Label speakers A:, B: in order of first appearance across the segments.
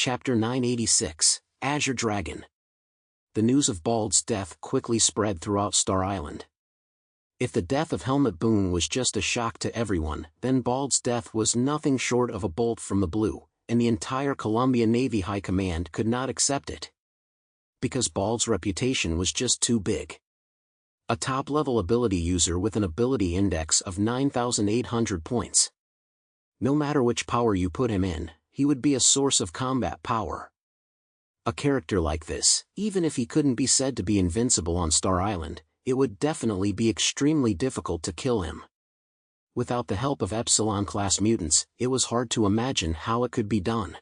A: Chapter 986, Azure Dragon. The news of Bald's death quickly spread throughout Star Island. If the death of Helmut Boone was just a shock to everyone, then Bald's death was nothing short of a bolt from the blue, and the entire Columbia Navy High Command could not accept it. Because Bald's reputation was just too big. A top-level ability user with an ability index of 9,800 points. No matter which power you put him in, he would be a source of combat power. A character like this, even if he couldn't be said to be invincible on Star Island, it would definitely be extremely difficult to kill him. Without the help of Epsilon-class mutants, it was hard to imagine how it could be done.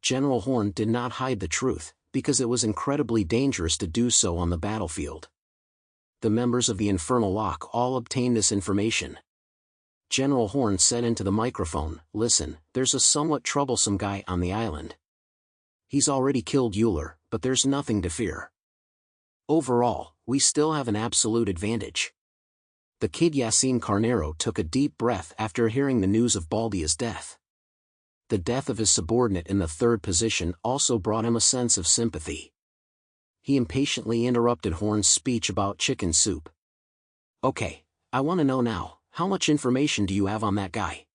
A: General Horn did not hide the truth, because it was incredibly dangerous to do so on the battlefield. The members of the Infernal Lock all obtained this information. General Horn said into the microphone, "Listen, there's a somewhat troublesome guy on the island. He's already killed Euler, but there's nothing to fear. Overall, we still have an absolute advantage." The Kid Yassine Carnero took a deep breath after hearing the news of Baldia's death. The death of his subordinate in the third position also brought him a sense of sympathy. He impatiently interrupted Horn's speech about chicken soup. "Okay, I want to know now. How much information do you have on that guy?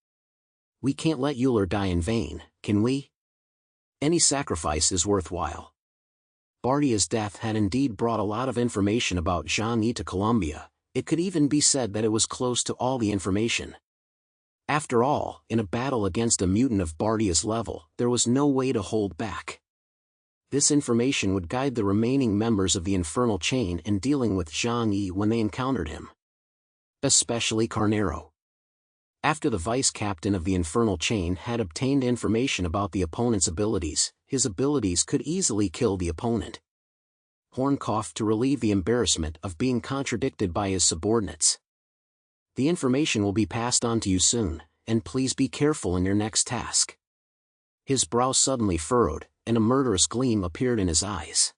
A: We can't let Euler die in vain, can we? Any sacrifice is worthwhile." Bardia's death had indeed brought a lot of information about Zhang Yi to Columbia. It could even be said that it was close to all the information. After all, in a battle against a mutant of Bardia's level, there was no way to hold back. This information would guide the remaining members of the Infernal Chain in dealing with Zhang Yi when they encountered him. Especially Carnero. After the vice-captain of the Infernal Chain had obtained information about the opponent's abilities, his abilities could easily kill the opponent. Horn coughed to relieve the embarrassment of being contradicted by his subordinates. "The information will be passed on to you soon, and please be careful in your next task." His brow suddenly furrowed, and a murderous gleam appeared in his eyes.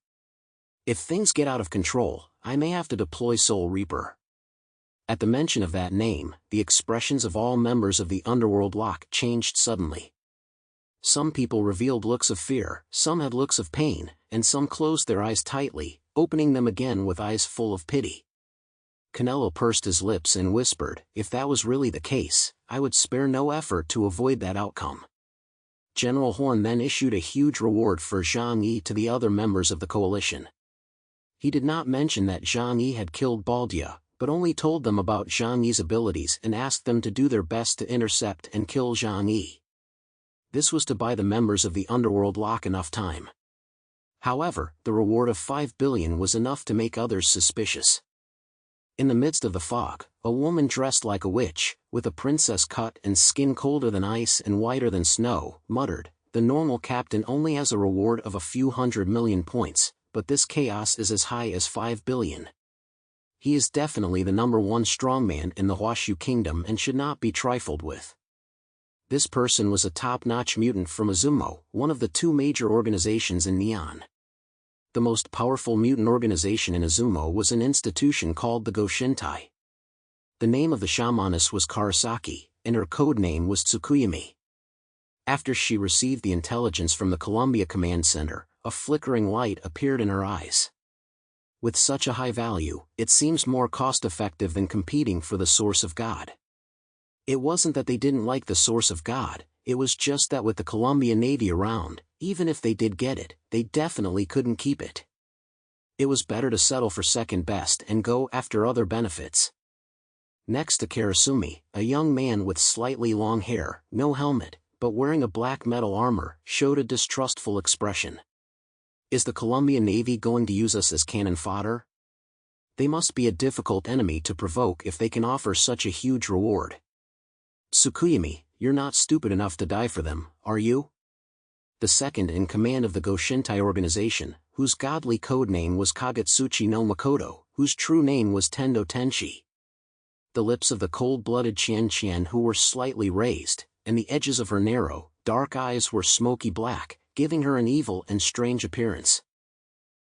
A: "If things get out of control, I may have to deploy Soul Reaper." At the mention of that name, the expressions of all members of the Underworld Lock changed suddenly. Some people revealed looks of fear, some had looks of pain, and some closed their eyes tightly, opening them again with eyes full of pity. Canelo pursed his lips and whispered, "If that was really the case, I would spare no effort to avoid that outcome." General Horn then issued a huge reward for Zhang Yi to the other members of the coalition. He did not mention that Zhang Yi had killed Baldia, but only told them about Zhang Yi's abilities and asked them to do their best to intercept and kill Zhang Yi. This was to buy the members of the Underworld Lock enough time. However, the reward of 5 billion was enough to make others suspicious. In the midst of the fog, a woman dressed like a witch, with a princess cut and skin colder than ice and whiter than snow, muttered, "The normal captain only has a reward of a few 100 million points, but this chaos is as high as 5 billion. He is definitely the #1 strongman in the Huashu Kingdom and should not be trifled with." This person was a top-notch mutant from Azumo, one of the two major organizations in Neon. The most powerful mutant organization in Azumo was an institution called the Goshintai. The name of the shamaness was Karasaki, and her code name was Sukuyumi. After she received the intelligence from the Columbia Command Center, a flickering light appeared in her eyes. With such a high value, it seems more cost-effective than competing for the Source of God. It wasn't that they didn't like the Source of God, it was just that with the Columbia Navy around, even if they did get it, they definitely couldn't keep it. It was better to settle for second best and go after other benefits. Next to Karasumi, a young man with slightly long hair, no helmet, but wearing a black metal armor, showed a distrustful expression. "Is the Columbia Navy going to use us as cannon fodder? They must be a difficult enemy to provoke if they can offer such a huge reward. Sukuyumi, you're not stupid enough to die for them, are you?" The second in command of the Goshintai organization, whose godly code name was Kagetsuchi no Makoto, whose true name was Tendo Tenshi. The lips of the cold-blooded Qian, who were slightly raised, and the edges of her narrow, dark eyes were smoky black, giving her an evil and strange appearance.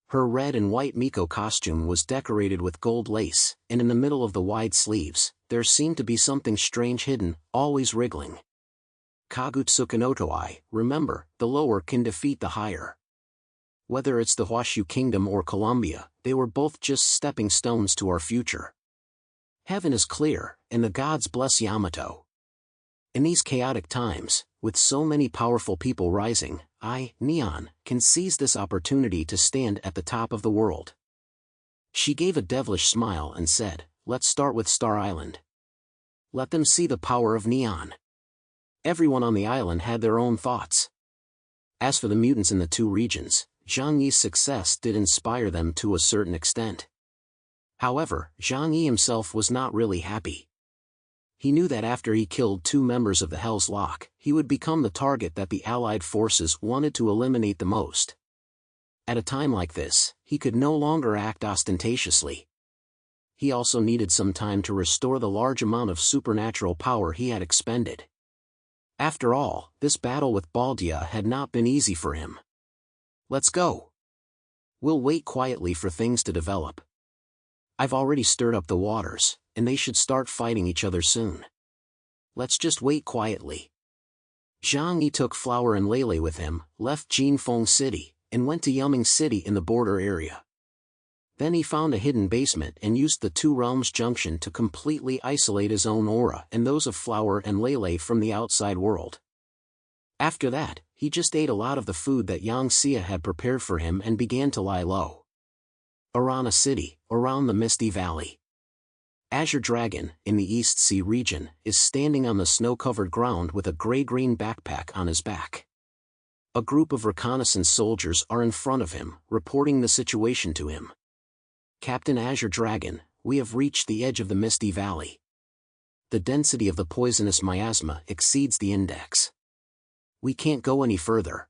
A: Her red and white Miko costume was decorated with gold lace, and in the middle of the wide sleeves, there seemed to be something strange hidden, always wriggling. Kagutsukanotoi, remember, the lower can defeat the higher. Whether it's the Huashu Kingdom or Columbia, they were both just stepping stones to our future. Heaven is clear, and the gods bless Yamato. In these chaotic times, with so many powerful people rising, I, Neon, can seize this opportunity to stand at the top of the world. She gave a devilish smile and said, let's start with Star Island. Let them see the power of Neon. Everyone on the island had their own thoughts. As for the mutants in the two regions, Zhang Yi's success did inspire them to a certain extent. However, Zhang Yi himself was not really happy. He knew that after he killed 2 members of the Hell's Lock, he would become the target that the Allied forces wanted to eliminate the most. At a time like this, he could no longer act ostentatiously. He also needed some time to restore the large amount of supernatural power he had expended. After all, this battle with Baldia had not been easy for him. Let's go. We'll wait quietly for things to develop. I've already stirred up the waters, and they should start fighting each other soon. Let's just wait quietly. Zhang Yi took Flower and Lele with him, left Jinfeng City, and went to Yuming City in the border area. Then he found a hidden basement and used the Two Realms Junction to completely isolate his own aura and those of Flower and Lele from the outside world. After that, he just ate a lot of the food that Yang Xia had prepared for him and began to lie low. Arana City, around the Misty Valley. Azure Dragon, in the East Sea region, is standing on the snow-covered ground with a gray-green backpack on his back. A group of reconnaissance soldiers are in front of him, reporting the situation to him. Captain Azure Dragon, we have reached the edge of the Misty Valley. The density of the poisonous miasma exceeds the index. We can't go any further.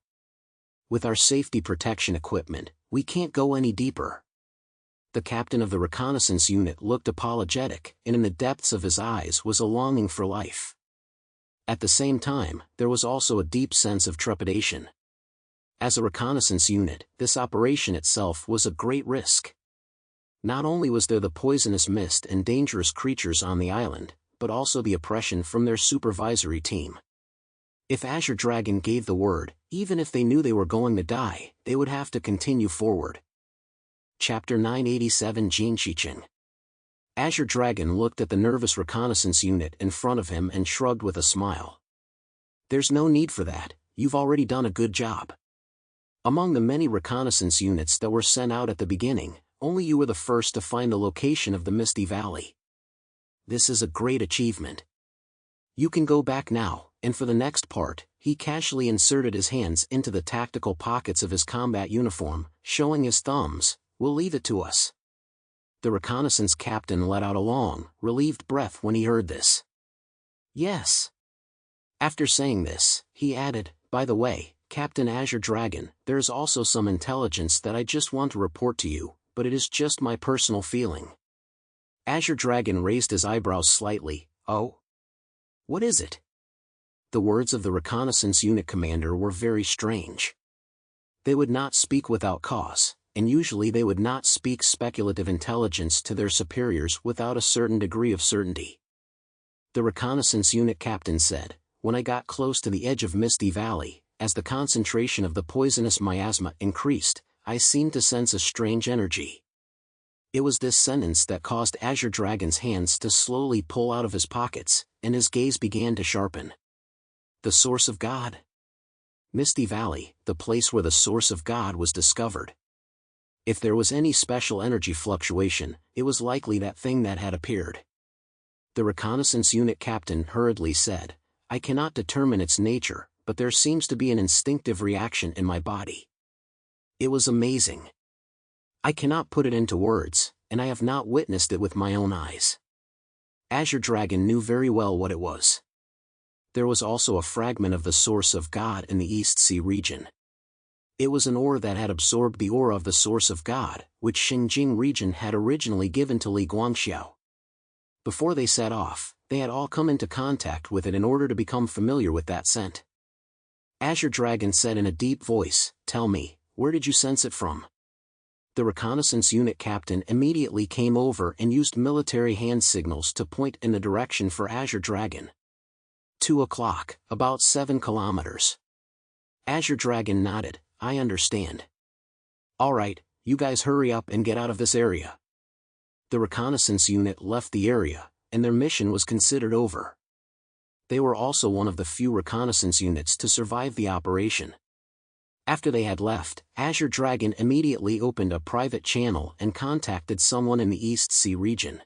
A: With our safety protection equipment, we can't go any deeper. The captain of the reconnaissance unit looked apologetic, and in the depths of his eyes was a longing for life. At the same time, there was also a deep sense of trepidation. As a reconnaissance unit, this operation itself was a great risk. Not only was there the poisonous mist and dangerous creatures on the island, but also the oppression from their supervisory team. If Azure Dragon gave the word, even if they knew they were going to die, they would have to continue forward. Chapter 987 Jinshicheng. Azure Dragon looked at the nervous reconnaissance unit in front of him and shrugged with a smile. There's no need for that, you've already done a good job. Among the many reconnaissance units that were sent out at the beginning, only you were the first to find the location of the Misty Valley. This is a great achievement. You can go back now, and for the next part, he casually inserted his hands into the tactical pockets of his combat uniform, showing his thumbs. We'll leave it to us. The reconnaissance captain let out a long, relieved breath when he heard this. Yes. After saying this, he added, by the way, Captain Azure Dragon, there is also some intelligence that I just want to report to you, but it is just my personal feeling. Azure Dragon raised his eyebrows slightly. Oh? What is it? The words of the reconnaissance unit commander were very strange. They would not speak without cause, and usually they would not speak speculative intelligence to their superiors without a certain degree of certainty. The reconnaissance unit captain said, when I got close to the edge of Misty Valley, as the concentration of the poisonous miasma increased, I seemed to sense a strange energy. It was this sentence that caused Azure Dragon's hands to slowly pull out of his pockets, and his gaze began to sharpen. The source of God? Misty Valley, the place where the source of God was discovered. If there was any special energy fluctuation, it was likely that thing that had appeared. The reconnaissance unit captain hurriedly said, I cannot determine its nature, but there seems to be an instinctive reaction in my body. It was amazing. I cannot put it into words, and I have not witnessed it with my own eyes. Azure Dragon knew very well what it was. There was also a fragment of the source of God in the East Sea region. It was an ore that had absorbed the aura of the source of God, which Xinjiang region had originally given to Li Guangxiao. Before they set off, they had all come into contact with it in order to become familiar with that scent. Azure Dragon said in a deep voice, tell me, where did you sense it from? The reconnaissance unit captain immediately came over and used military hand signals to point in the direction for Azure Dragon. 2 o'clock, about 7 kilometers. Azure Dragon nodded. I understand. Alright, you guys hurry up and get out of this area. The reconnaissance unit left the area, and their mission was considered over. They were also one of the few reconnaissance units to survive the operation. After they had left, Azure Dragon immediately opened a private channel and contacted someone in the East Sea region.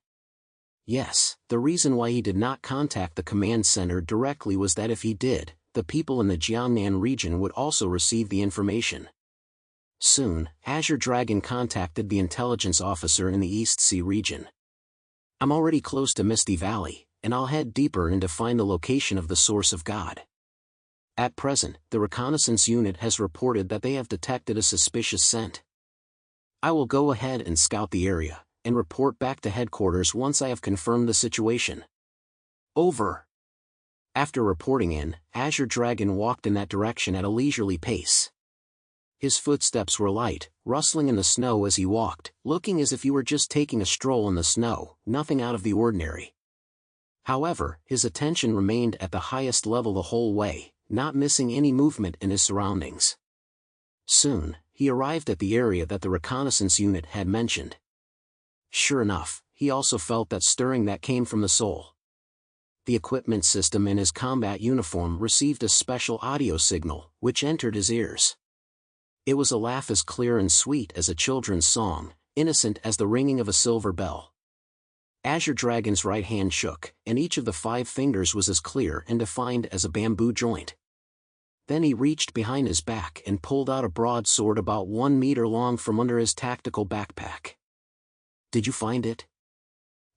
A: Yes, the reason why he did not contact the command center directly was that if he did, the people in the Jiangnan region would also receive the information. Soon, Azure Dragon contacted the intelligence officer in the East Sea region. I'm already close to Misty Valley, and I'll head deeper in to find the location of the source of God. At present, the reconnaissance unit has reported that they have detected a suspicious scent. I will go ahead and scout the area, and report back to headquarters once I have confirmed the situation. Over. After reporting in, Azure Dragon walked in that direction at a leisurely pace. His footsteps were light, rustling in the snow as he walked, looking as if he were just taking a stroll in the snow, nothing out of the ordinary. However, his attention remained at the highest level the whole way, not missing any movement in his surroundings. Soon, he arrived at the area that the reconnaissance unit had mentioned. Sure enough, he also felt that stirring that came from the soul. The equipment system in his combat uniform received a special audio signal, which entered his ears. It was a laugh as clear and sweet as a children's song, innocent as the ringing of a silver bell. Azure Dragon's right hand shook, and each of the 5 fingers was as clear and defined as a bamboo joint. Then he reached behind his back and pulled out a broadsword about 1 meter long from under his tactical backpack. Did you find it?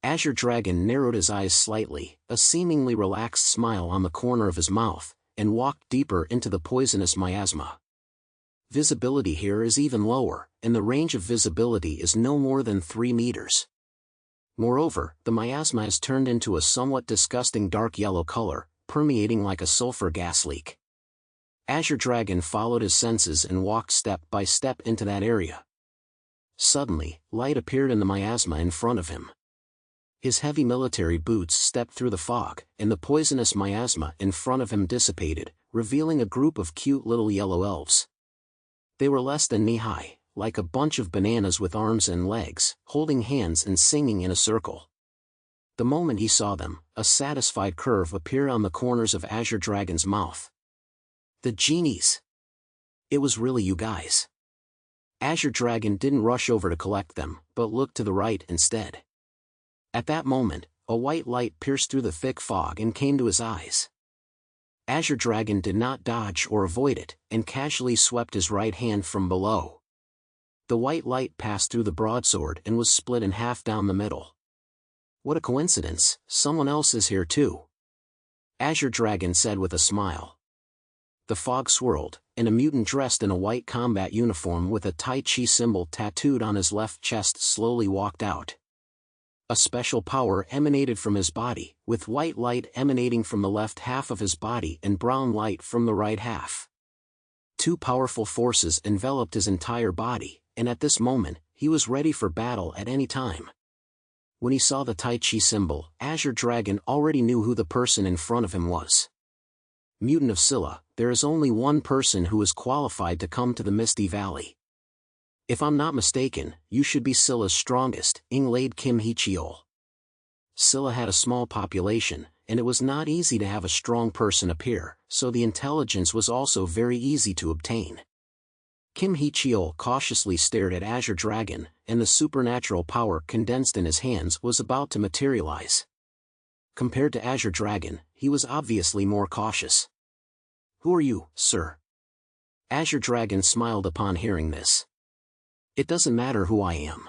A: Azure Dragon narrowed his eyes slightly, a seemingly relaxed smile on the corner of his mouth, and walked deeper into the poisonous miasma. Visibility here is even lower, and the range of visibility is no more than 3 meters. Moreover, the miasma has turned into a somewhat disgusting dark yellow color, permeating like a sulfur gas leak. Azure Dragon followed his senses and walked step by step into that area. Suddenly, light appeared in the miasma in front of him. His heavy military boots stepped through the fog, and the poisonous miasma in front of him dissipated, revealing a group of cute little yellow elves. They were less than knee-high, like a bunch of bananas with arms and legs, holding hands and singing in a circle. The moment he saw them, a satisfied curve appeared on the corners of Azure Dragon's mouth. The genies! It was really you guys. Azure Dragon didn't rush over to collect them, but looked to the right instead. At that moment, a white light pierced through the thick fog and came to his eyes. Azure Dragon did not dodge or avoid it, and casually swept his right hand from below. The white light passed through the broadsword and was split in half down the middle. What a coincidence, someone else is here too. Azure Dragon said with a smile. The fog swirled, and a mutant dressed in a white combat uniform with a Tai Chi symbol tattooed on his left chest slowly walked out. A special power emanated from his body, with white light emanating from the left half of his body and brown light from the right half. 2 powerful forces enveloped his entire body, and at this moment, he was ready for battle at any time. When he saw the Tai Chi symbol, Azure Dragon already knew who the person in front of him was. Mutant of Scylla, there is only one person who is qualified to come to the Misty Valley. If I'm not mistaken, you should be Scylla's strongest, inlaid Hiol. Scylla had a small population, and it was not easy to have a strong person appear, so the intelligence was also very easy to obtain. Hiol cautiously stared at Azure Dragon, and the supernatural power condensed in his hands was about to materialize. Compared to Azure Dragon, he was obviously more cautious. Who are you, sir? Azure Dragon smiled upon hearing this. It doesn't matter who I am.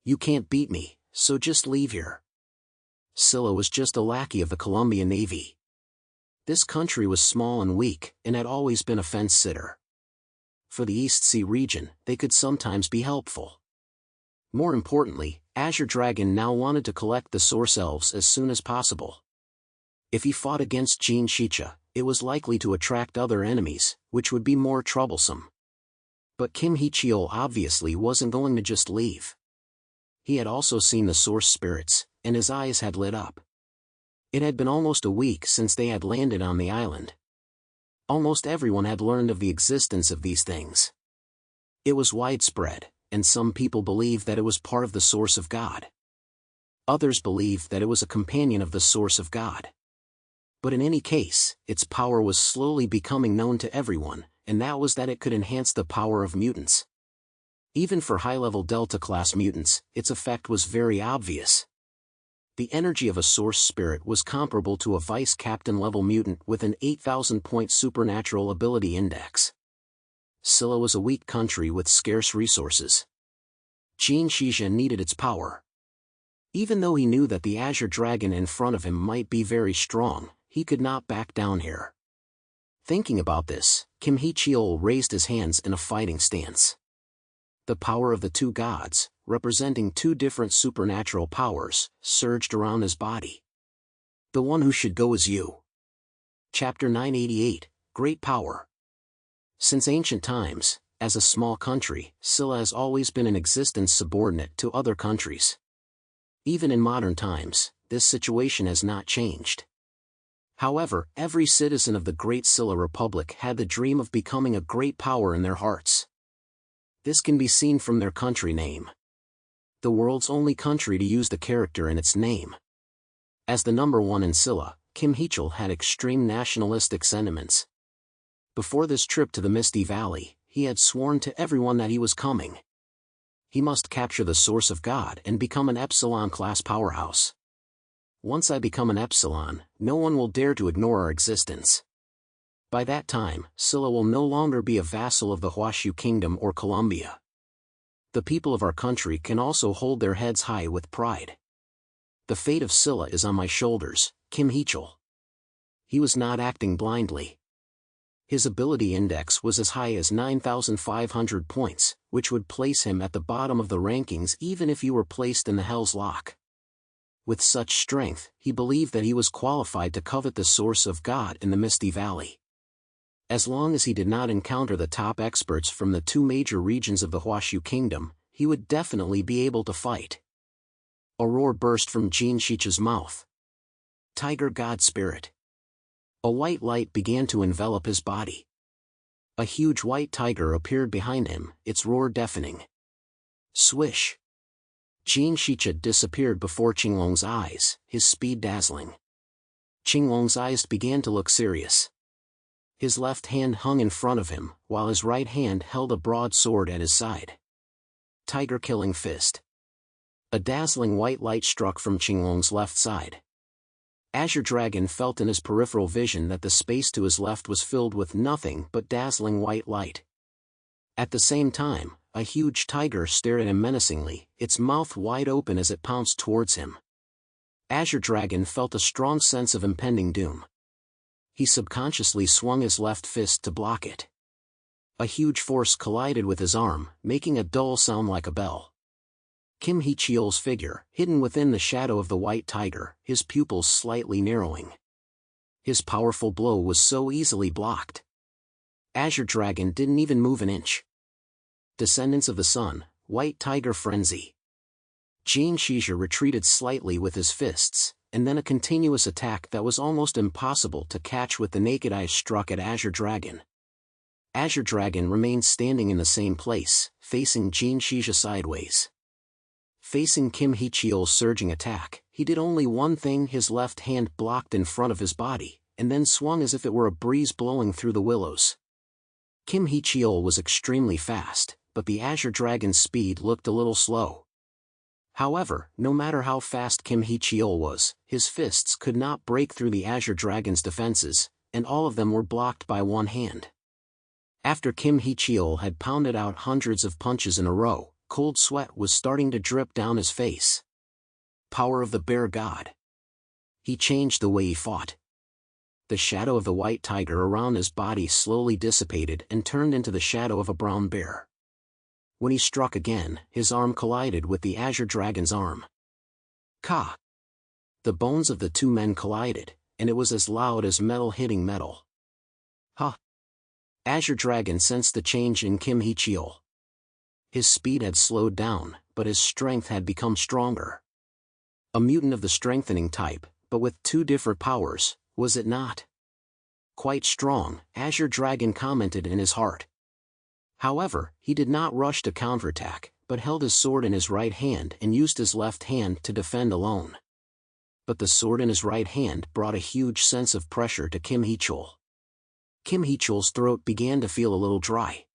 A: You can't beat me, so just leave here. Scylla was just a lackey of the Columbia Navy. This country was small and weak, and had always been a fence-sitter. For the East Sea region, they could sometimes be helpful. More importantly, Azure Dragon now wanted to collect the Source Elves as soon as possible. If he fought against Jin Shicha, it was likely to attract other enemies, which would be more troublesome. But Hiol obviously wasn't going to just leave. He had also seen the Source Spirits, and his eyes had lit up. It had been almost a week since they had landed on the island. Almost everyone had learned of the existence of these things. It was widespread, and some people believed that it was part of the source of God. Others believed that it was a companion of the source of God. But in any case, its power was slowly becoming known to everyone, and that was that it could enhance the power of mutants. Even for high-level Delta-class mutants, its effect was very obvious. The energy of a source spirit was comparable to a vice-captain-level mutant with an 8,000-point supernatural ability index. Scylla was a weak country with scarce resources. Jin Shija needed its power. Even though he knew that the Azure Dragon in front of him might be very strong, he could not back down here. Thinking about this, Hiol raised his hands in a fighting stance. The power of the two gods, representing two different supernatural powers, surged around his body. The one who should go is you. Chapter 988, Great Power. Since ancient times, as a small country, Scylla has always been in existence subordinate to other countries. Even in modern times, this situation has not changed. However, every citizen of the Great Scylla Republic had the dream of becoming a great power in their hearts. This can be seen from their country name. The world's only country to use the character in its name. As the number one in Scylla, Hiol had extreme nationalistic sentiments. Before this trip to the Misty Valley, he had sworn to everyone that he was coming. He must capture the source of God and become an Epsilon-class powerhouse. Once I become an Epsilon, no one will dare to ignore our existence. By that time, Scylla will no longer be a vassal of the Huashu Kingdom or Columbia. The people of our country can also hold their heads high with pride. The fate of Scylla is on my shoulders, Hiol. He was not acting blindly. His ability index was as high as 9,500 points, which would place him at the bottom of the rankings even if he were placed in the Hell's Lock. With such strength, he believed that he was qualified to covet the source of God in the Misty Valley. As long as he did not encounter the top experts from the two major regions of the Huashu Kingdom, he would definitely be able to fight. A roar burst from Jin Shicha's mouth. Tiger God Spirit. A white light began to envelop his body. A huge white tiger appeared behind him, its roar deafening. Swish. Jin Shicha disappeared before Qinglong's eyes, his speed dazzling. Qinglong's eyes began to look serious. His left hand hung in front of him, while his right hand held a broadsword at his side. Tiger-killing fist. A dazzling white light struck from Qinglong's left side. Azure Dragon felt in his peripheral vision that the space to his left was filled with nothing but dazzling white light. At the same time, a huge tiger stared at him menacingly, its mouth wide open as it pounced towards him. Azure Dragon felt a strong sense of impending doom. He subconsciously swung his left fist to block it. A huge force collided with his arm, making a dull sound like a bell. Hiol's figure, hidden within the shadow of the white tiger, his pupils slightly narrowing. His powerful blow was so easily blocked. Azure Dragon didn't even move an inch. Descendants of the Sun, White Tiger Frenzy. Jin Shija retreated slightly with his fists, and then a continuous attack that was almost impossible to catch with the naked eye struck at Azure Dragon. Azure Dragon remained standing in the same place, facing Jin Shija sideways. Facing Hiol's surging attack, he did only one thing: his left hand blocked in front of his body, and then swung as if it were a breeze blowing through the willows. Hiol was extremely fast, but the Azure Dragon's speed looked a little slow. However, no matter how fast Hiol was, his fists could not break through the Azure Dragon's defenses, and all of them were blocked by one hand. After Hiol had pounded out hundreds of punches in a row, cold sweat was starting to drip down his face. Power of the Bear God. He changed the way he fought. The shadow of the white tiger around his body slowly dissipated and turned into the shadow of a brown bear. When he struck again, his arm collided with the Azure Dragon's arm. Ka! The bones of the two men collided, and it was as loud as metal hitting metal. Ha! Azure Dragon sensed the change in Hiol. His speed had slowed down, but his strength had become stronger. A mutant of the strengthening type, but with two different powers, was it not? Quite strong, Azure Dragon commented in his heart. However, he did not rush to counterattack, but held his sword in his right hand and used his left hand to defend alone. But the sword in his right hand brought a huge sense of pressure to Kim Hiol. Kim Hiol's throat began to feel a little dry.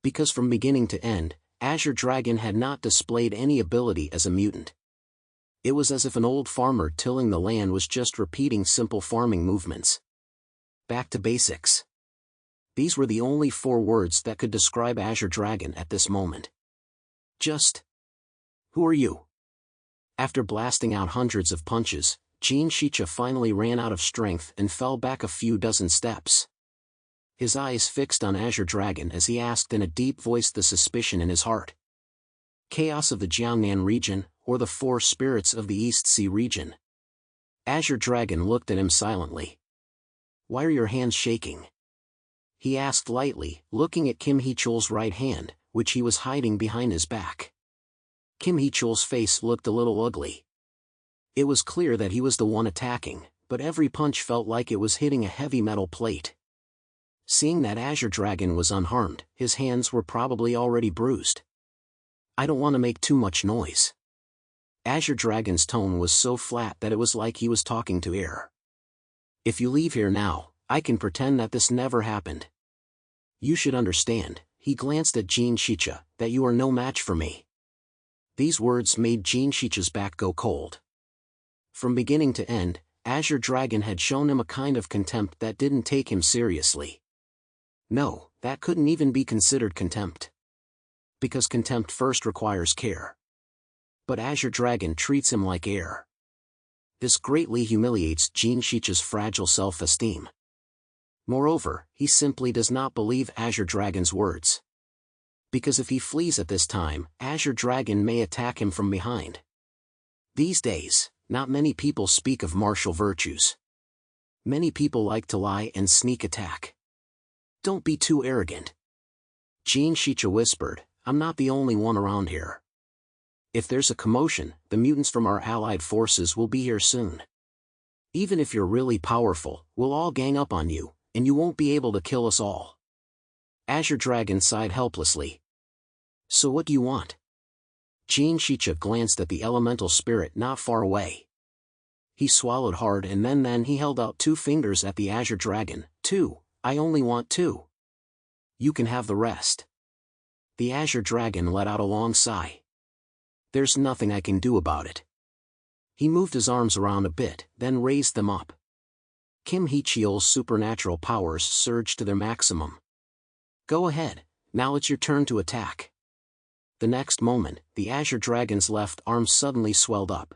A: Because from beginning to end, Azure Dragon had not displayed any ability as a mutant. It was as if an old farmer tilling the land was just repeating simple farming movements. Back to basics. These were the only 4 words that could describe Azure Dragon at this moment. Just. Who are you? After blasting out hundreds of punches, Jin Shicha finally ran out of strength and fell back a few dozen steps. His eyes fixed on Azure Dragon as he asked in a deep voice the suspicion in his heart. Chaos of the Jiangnan region, or the 4 spirits of the East Sea region? Azure Dragon looked at him silently. Why are your hands shaking? He asked lightly, looking at Kim Hiol's right hand, which he was hiding behind his back. Kim Hiol's face looked a little ugly. It was clear that he was the one attacking, but every punch felt like it was hitting a heavy metal plate. Seeing that Azure Dragon was unharmed, his hands were probably already bruised. I don't want to make too much noise. Azure Dragon's tone was so flat that it was like he was talking to air. If you leave here now, I can pretend that this never happened. You should understand, he glanced at Jin Shicha, that you are no match for me. These words made Jin Shicha's back go cold. From beginning to end, Azure Dragon had shown him a kind of contempt that didn't take him seriously. No, that couldn't even be considered contempt. Because contempt first requires care. But Azure Dragon treats him like air. This greatly humiliates Jin Shicha's fragile self-esteem. Moreover, he simply does not believe Azure Dragon's words. Because if he flees at this time, Azure Dragon may attack him from behind. These days, not many people speak of martial virtues. Many people like to lie and sneak attack. Don't be too arrogant. Jin Shicha whispered, I'm not the only one around here. If there's a commotion, the mutants from our allied forces will be here soon. Even if you're really powerful, we'll all gang up on you, and you won't be able to kill us all. Azure Dragon sighed helplessly. So what do you want? Jin Shicha glanced at the elemental spirit not far away. He swallowed hard and then he held out 2 fingers at the Azure Dragon. 2, I only want 2. You can have the rest. The Azure Dragon let out a long sigh. There's nothing I can do about it. He moved his arms around a bit, then raised them up. Kim Hiol's supernatural powers surged to their maximum. Go ahead, now it's your turn to attack. The next moment, the Azure Dragon's left arm suddenly swelled up.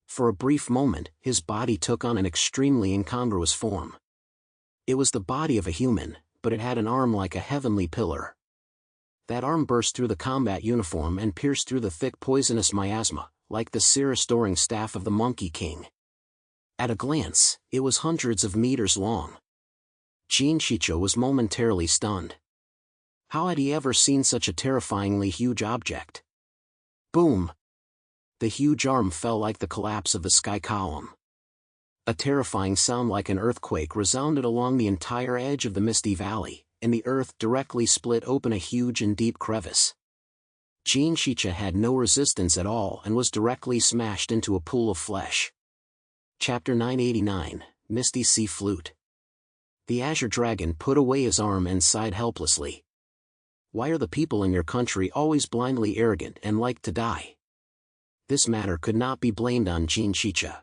A: For a brief moment, his body took on an extremely incongruous form. It was the body of a human, but it had an arm like a heavenly pillar. That arm burst through the combat uniform and pierced through the thick poisonous miasma, like the seer-restoring staff of the Monkey King. At a glance, it was hundreds of meters long. Jin Shicha was momentarily stunned. How had he ever seen such a terrifyingly huge object? Boom! The huge arm fell like the collapse of the sky column. A terrifying sound like an earthquake resounded along the entire edge of the Misty Valley, and the earth directly split open a huge and deep crevice. Jin Shicha had no resistance at all and was directly smashed into a pool of flesh. Chapter 989, Misty Sea Flute. The Azure Dragon put away his arm and sighed helplessly. Why are the people in your country always blindly arrogant and like to die? This matter could not be blamed on Jin Shicha.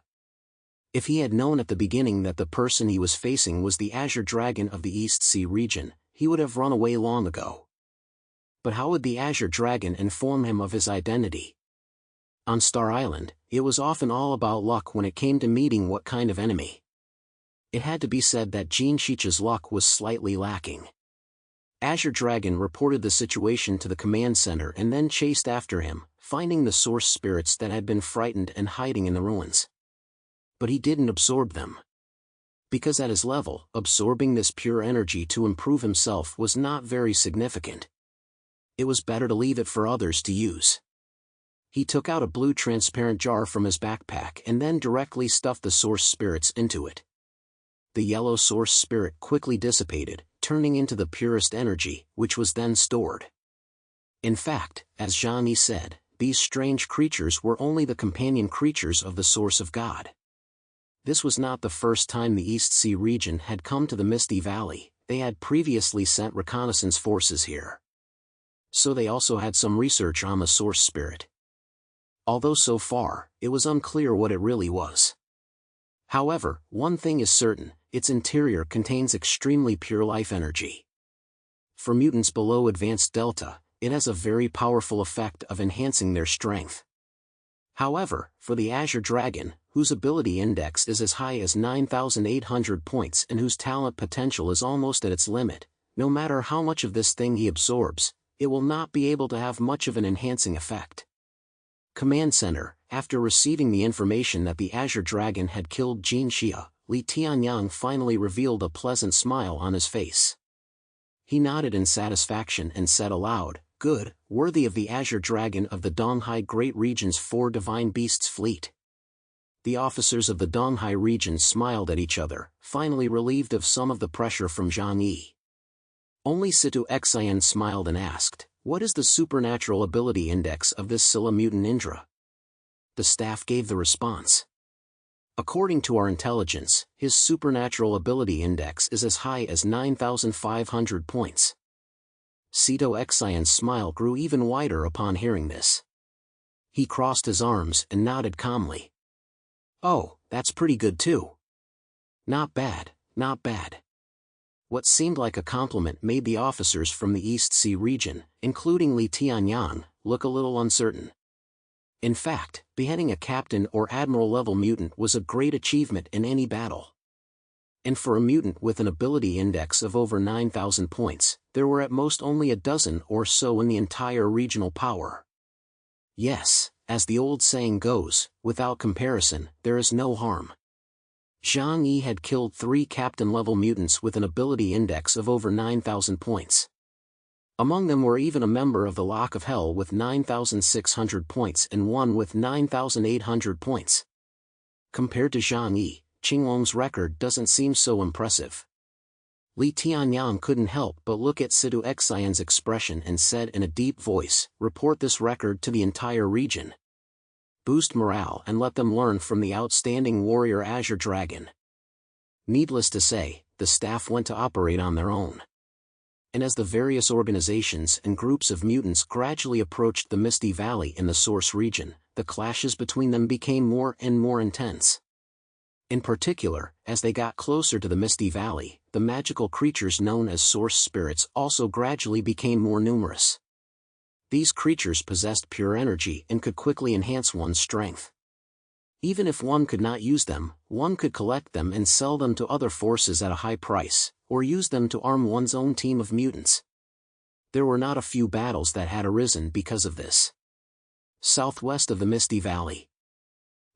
A: If he had known at the beginning that the person he was facing was the Azure Dragon of the East Sea region, he would have run away long ago. But how would the Azure Dragon inform him of his identity? On Star Island, it was often all about luck when it came to meeting what kind of enemy. It had to be said that Jin Shicha's luck was slightly lacking. Azure Dragon reported the situation to the command center and then chased after him, finding the source spirits that had been frightened and hiding in the ruins. But he didn't absorb them. Because at his level, absorbing this pure energy to improve himself was not very significant. It was better to leave it for others to use. He took out a blue transparent jar from his backpack and then directly stuffed the source spirits into it. The yellow source spirit quickly dissipated, turning into the purest energy, which was then stored. In fact, as Zhang said, these strange creatures were only the companion creatures of the source of God. This was not the first time the East Sea region had come to the Misty Valley. They had previously sent reconnaissance forces here. So they also had some research on the source spirit. Although so far, it was unclear what it really was. However, one thing is certain, its interior contains extremely pure life energy. For mutants below Advanced Delta, it has a very powerful effect of enhancing their strength. However, for the Azure Dragon, whose ability index is as high as 9,800 points and whose talent potential is almost at its limit, no matter how much of this thing he absorbs, it will not be able to have much of an enhancing effect. Command Center. After receiving the information that the Azure Dragon had killed Jin Xia, Li Tianyang finally revealed a pleasant smile on his face. He nodded in satisfaction and said aloud, "Good, worthy of the Azure Dragon of the Donghai Great Region's 4 Divine Beasts fleet." The officers of the Donghai region smiled at each other, finally relieved of some of the pressure from Zhang Yi. Only Situ Xian smiled and asked, "What is the supernatural ability index of this Scylla mutant Indra?" The staff gave the response. According to our intelligence, his supernatural ability index is as high as 9,500 points. Sito Xian's smile grew even wider upon hearing this. He crossed his arms and nodded calmly. "Oh, that's pretty good too. Not bad, not bad." What seemed like a compliment made the officers from the East Sea region, including Li Tianyang, look a little uncertain. In fact, beheading a captain or admiral-level mutant was a great achievement in any battle. And for a mutant with an ability index of over 9,000 points, there were at most only a dozen or so in the entire regional power. Yes, as the old saying goes, without comparison, there is no harm. Zhang Yi had killed 3 captain-level mutants with an ability index of over 9,000 points. Among them were even a member of the Lock of Hell with 9,600 points and one with 9,800 points. Compared to Zhang Yi, Qinglong's record doesn't seem so impressive. Li Tianyang couldn't help but look at Situ Xian's expression and said in a deep voice, "Report this record to the entire region. Boost morale and let them learn from the outstanding warrior Azure Dragon." Needless to say, the staff went to operate on their own. And as the various organizations and groups of mutants gradually approached the Misty Valley in the Source region, the clashes between them became more and more intense. In particular, as they got closer to the Misty Valley, the magical creatures known as Source Spirits also gradually became more numerous. These creatures possessed pure energy and could quickly enhance one's strength. Even if one could not use them, one could collect them and sell them to other forces at a high price, or use them to arm one's own team of mutants. There were not a few battles that had arisen because of this. Southwest of the Misty Valley,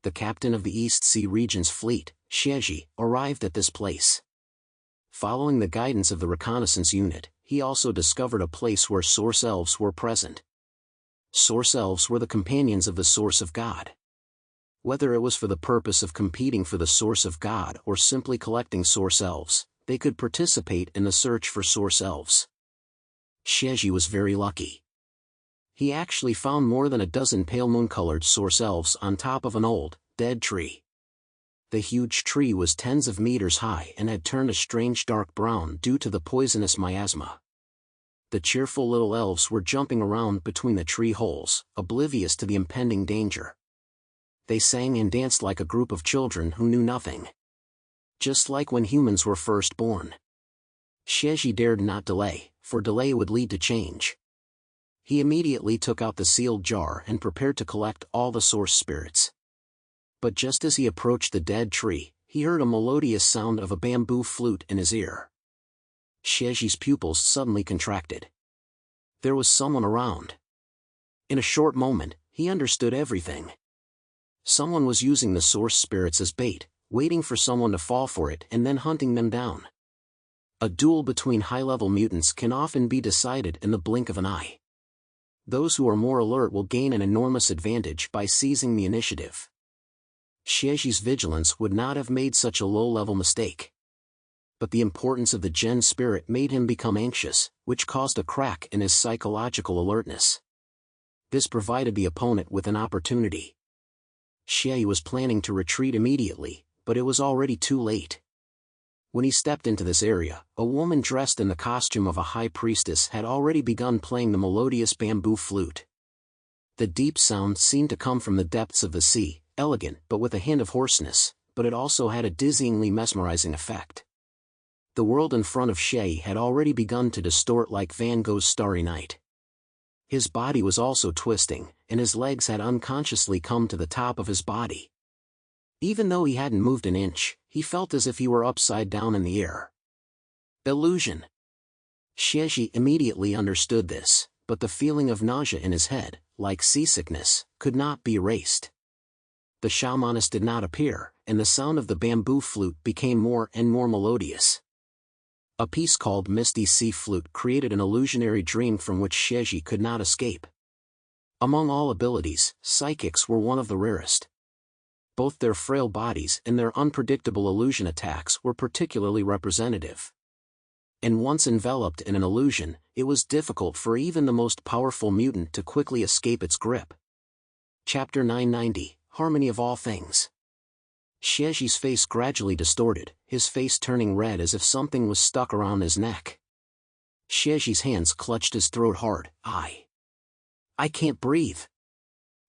A: the captain of the East Sea region's fleet, Xieji, arrived at this place. Following the guidance of the reconnaissance unit, he also discovered a place where Source Elves were present. Source Elves were the companions of the Source of God. Whether it was for the purpose of competing for the Source of God or simply collecting Source Elves, they could participate in the search for Source Elves. Xieji was very lucky. He actually found more than a dozen pale moon-colored Source Elves on top of an old, dead tree. The huge tree was tens of meters high and had turned a strange dark brown due to the poisonous miasma. The cheerful little elves were jumping around between the tree holes, oblivious to the impending danger. They sang and danced like a group of children who knew nothing. Just like when humans were first born. Xieji dared not delay, for delay would lead to change. He immediately took out the sealed jar and prepared to collect all the source spirits. But just as he approached the dead tree, he heard a melodious sound of a bamboo flute in his ear. Xieji's pupils suddenly contracted. There was someone around. In a short moment, he understood everything. Someone was using the source spirits as bait, waiting for someone to fall for it and then hunting them down. A duel between high-level mutants can often be decided in the blink of an eye. those who are more alert will gain an enormous advantage by seizing the initiative. Xieji's vigilance would not have made such a low-level mistake. But the importance of the Gen spirit made him become anxious, which caused a crack in his psychological alertness. This provided the opponent with an opportunity. Xie was planning to retreat immediately, but it was already too late. When he stepped into this area, a woman dressed in the costume of a high priestess had already begun playing the melodious bamboo flute. The deep sound seemed to come from the depths of the sea, elegant but with a hint of hoarseness, but it also had a dizzyingly mesmerizing effect. The world in front of Xie had already begun to distort like Van Gogh's Starry Night. His body was also twisting, and his legs had unconsciously come to the top of his body. Even though he hadn't moved an inch, he felt as if he were upside down in the air. Illusion. Xieji immediately understood this, but the feeling of nausea in his head, like seasickness, could not be erased. The shamaness did not appear, and the sound of the bamboo flute became more and more melodious. A piece called Misty Sea Flute created an illusionary dream from which Xieji could not escape. Among all abilities, psychics were one of the rarest. Both their frail bodies and their unpredictable illusion attacks were particularly representative. And once enveloped in an illusion, it was difficult for even the most powerful mutant to quickly escape its grip. Chapter 990, Harmony of All Things. Xieji's face gradually distorted, his face turning red as if something was stuck around his neck. Xieji's hands clutched his throat hard. I can't breathe.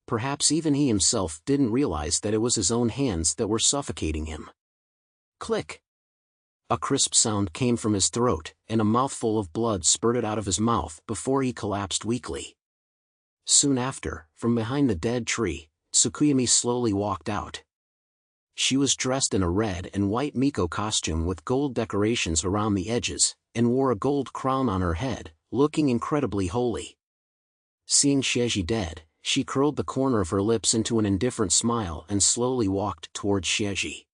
A: Perhaps even he himself didn't realize that it was his own hands that were suffocating him. Click! A crisp sound came from his throat, and a mouthful of blood spurted out of his mouth before he collapsed weakly. Soon after, from behind the dead tree, Sukuyumi slowly walked out. She was dressed in a red and white Miko costume with gold decorations around the edges, and wore a gold crown on her head, looking incredibly holy. Seeing Xieji dead, she curled the corner of her lips into an indifferent smile and slowly walked towards Xieji.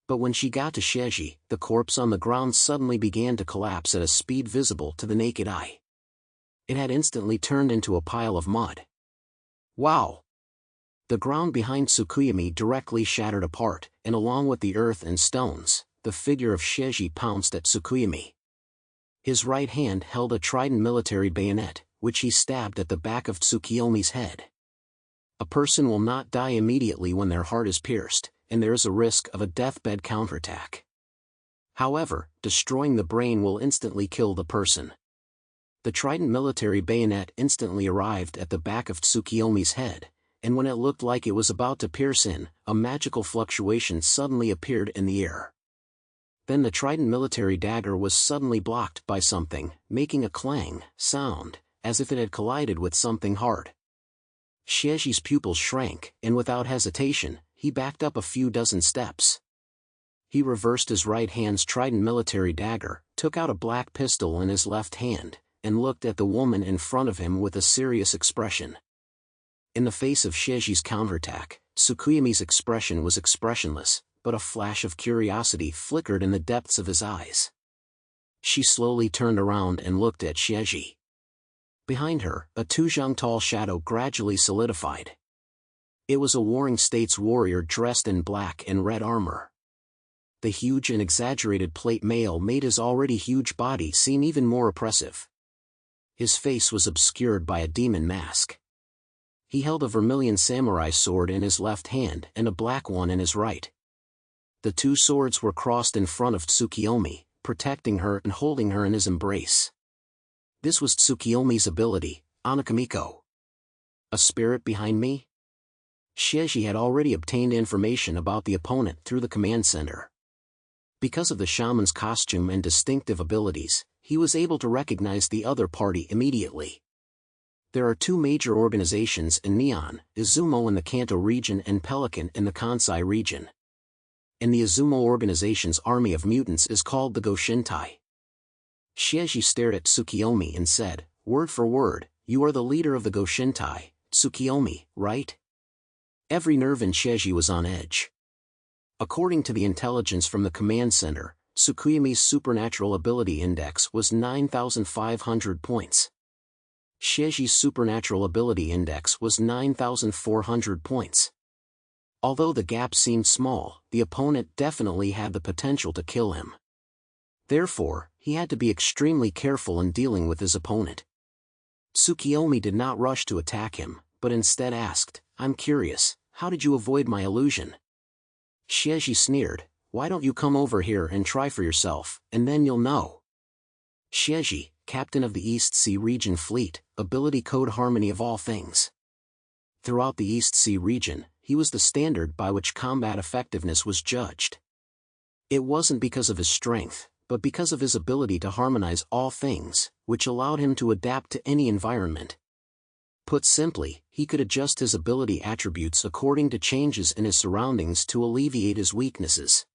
A: But when she got to Xieji, the corpse on the ground suddenly began to collapse at a speed visible to the naked eye. It had instantly turned into a pile of mud. Wow! The ground behind Sukuyumi directly shattered apart, and along with the earth and stones, the figure of Xieji pounced at Sukuyumi. His right hand held a trident military bayonet, which he stabbed at the back of Tsukiyomi's head. A person will not die immediately when their heart is pierced, and there is a risk of a deathbed counterattack. However, destroying the brain will instantly kill the person. The trident military bayonet instantly arrived at the back of Tsukiyomi's head, and when it looked like it was about to pierce in, a magical fluctuation suddenly appeared in the air. Then the trident military dagger was suddenly blocked by something, making a clang sound, as if it had collided with something hard. Xieji's pupils shrank, and without hesitation, he backed up a few dozen steps. He reversed his right hand's trident military dagger, took out a black pistol in his left hand, and looked at the woman in front of him with a serious expression. In the face of Xieji's counterattack, Sukuyumi's expression was expressionless, but a flash of curiosity flickered in the depths of his eyes. She slowly turned around and looked at Xieji. Behind her, a tall shadow gradually solidified. It was a Warring States warrior dressed in black and red armor. The huge and exaggerated plate mail made his already huge body seem even more oppressive. His face was obscured by a demon mask. He held a vermilion samurai sword in his left hand and a black one in his right. The two swords were crossed in front of Tsukiyomi, protecting her and holding her in his embrace. This was Tsukiyomi's ability, Anakamiko. A spirit behind me? Xieji had already obtained information about the opponent through the command center. Because of the shaman's costume and distinctive abilities, he was able to recognize the other party immediately. There are two major organizations in Neon, Izumo in the Kanto region and Pelican in the Kansai region. And the Izumo organization's army of mutants is called the Goshintai. Xieji stared at Tsukiyomi and said, word for word, you are the leader of the Goshintai, Tsukiyomi, right? Every nerve in Xieji was on edge. According to the intelligence from the command center, Tsukuyumi's supernatural ability index was 9,500 points. Shieji's supernatural ability index was 9,400 points. Although the gap seemed small, the opponent definitely had the potential to kill him. Therefore, he had to be extremely careful in dealing with his opponent. Sukuyumi did not rush to attack him, but instead asked, "I'm curious, how did you avoid my illusion?" Shieji sneered, "Why don't you come over here and try for yourself, and then you'll know." Shieji, captain of the East Sea Region Fleet, ability code Harmony of all things. Throughout the East Sea region, he was the standard by which combat effectiveness was judged. It wasn't because of his strength, but because of his ability to harmonize all things, which allowed him to adapt to any environment. Put simply, he could adjust his ability attributes according to changes in his surroundings to alleviate his weaknesses.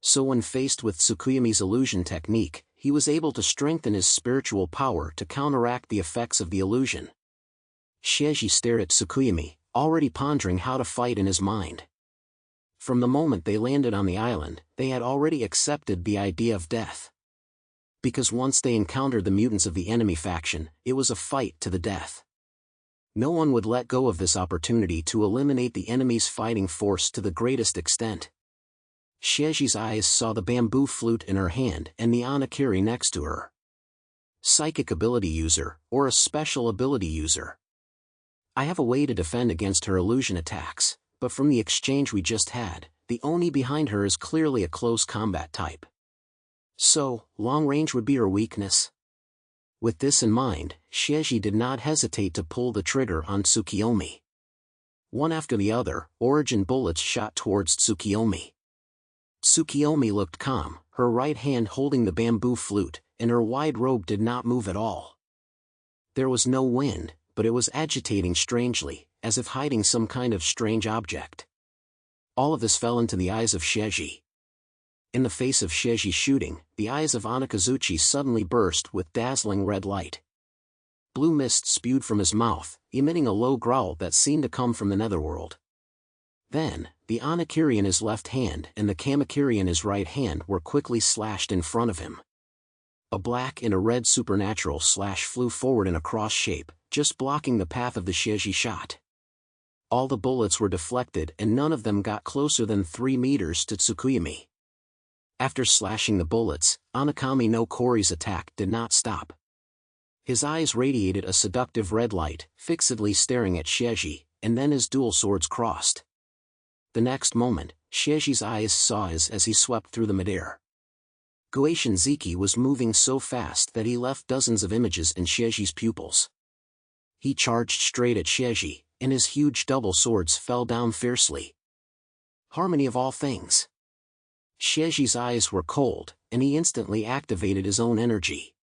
A: So when faced with Sukuyumi's illusion technique, he was able to strengthen his spiritual power to counteract the effects of the illusion. Shieji stared at Sukuyumi, already pondering how to fight in his mind. From the moment they landed on the island, they had already accepted the idea of death. Because once they encountered the mutants of the enemy faction, it was a fight to the death. No one would let go of this opportunity to eliminate the enemy's fighting force to the greatest extent. Shieji's eyes saw the bamboo flute in her hand and the Anakiri next to her. Psychic ability user, or a special ability user. I have a way to defend against her illusion attacks, but from the exchange we just had, the Oni behind her is clearly a close combat type. So, long range would be her weakness? With this in mind, Shieji did not hesitate to pull the trigger on Sukuyumi. One after the other, origin bullets shot towards Sukuyumi. Sukuyumi looked calm, her right hand holding the bamboo flute, and her wide robe did not move at all. There was no wind, but it was agitating strangely, as if hiding some kind of strange object. All of this fell into the eyes of Shieji. In the face of Shieji's shooting, the eyes of Anakazuchi suddenly burst with dazzling red light. Blue mist spewed from his mouth, emitting a low growl that seemed to come from the netherworld. Then, the Anakiri in his left hand and the Kamakiri in his right hand were quickly slashed in front of him. A black and a red supernatural slash flew forward in a cross shape, just blocking the path of the Shieji shot. All the bullets were deflected and none of them got closer than 3 meters to Sukuyumi. After slashing the bullets, Anakami no Kori's attack did not stop. His eyes radiated a seductive red light, fixedly staring at Shieji, and then his dual swords crossed. The next moment, Shieji's eyes saw as he swept through the midair. Goeishin Ziki was moving so fast that he left dozens of images in Shieji's pupils. He charged straight at Shieji, and his huge double swords fell down fiercely. Harmony of all things. Shieji's eyes were cold, and he instantly activated his own energy.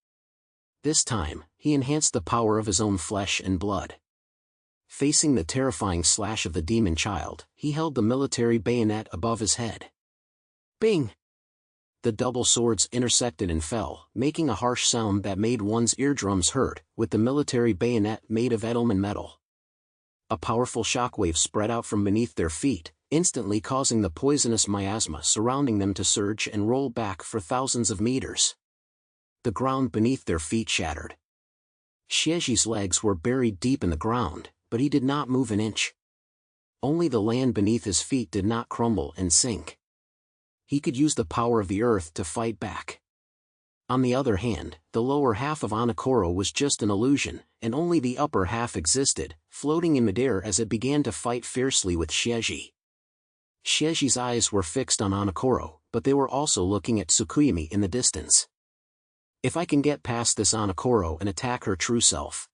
A: This time, he enhanced the power of his own flesh and blood. Facing the terrifying slash of the demon child, he held the military bayonet above his head. Bing! The double swords intersected and fell, making a harsh sound that made one's eardrums hurt, with the military bayonet made of Edelman metal. A powerful shockwave spread out from beneath their feet, instantly causing the poisonous miasma surrounding them to surge and roll back for thousands of meters. The ground beneath their feet shattered. Shieji's legs were buried deep in the ground, but he did not move an inch. Only the land beneath his feet did not crumble and sink. He could use the power of the earth to fight back. On the other hand, the lower half of Anakoro was just an illusion, and only the upper half existed, floating in midair as it began to fight fiercely with Shieji. Shieji's eyes were fixed on Anakoro, but they were also looking at Sukuyumi in the distance. If I can get past this Anakoro and attack her true self,